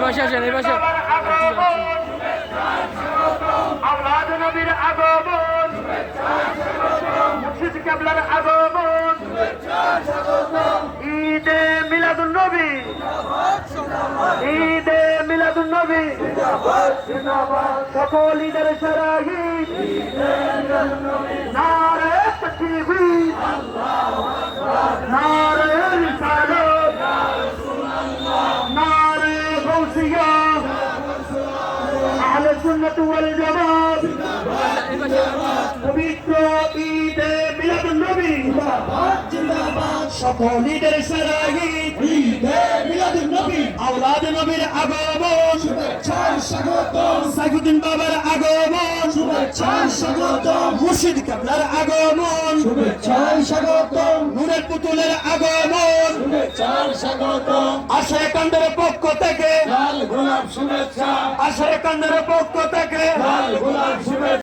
পাশে আসেন, এই পাশে। আওলাদ নবীর আগমন, মুর্শিদ কেবলার আগমন, ঈদে মিলাদুন নবী, ঈদে মিলাদুন নবী, সকল ঈদের সেরা ঈদ, নারে তাকবীর, নারে রিসালাত, নারে গাউসিয়া, আহলে সুন্নাত ওয়াল জামাত, পবিত্র ঈদে মিলাদুন নবী, সকল ঈদের সেরা ঈদ, ঈদে মিলাদুন নবী, আওলাদ নবীর আগমন, শুভেচ্ছার স্বাগতম, সাইফুদ্দিন বাবার আগমন, শুভেচ্ছার স্বাগতম, মুর্শিদ কেবলার আগমন, শুভেচ্ছার স্বাগতম, নূরের পুতুলের আগমন, শুভেচ্ছার স্বাগতম, আশায় কান্দের পক্ষ থেকে লাল গোলাপ শুভেচ্ছা, আশায় কান্দের পক্ষ থেকে লাল গোলাপ শুভেচ্ছা।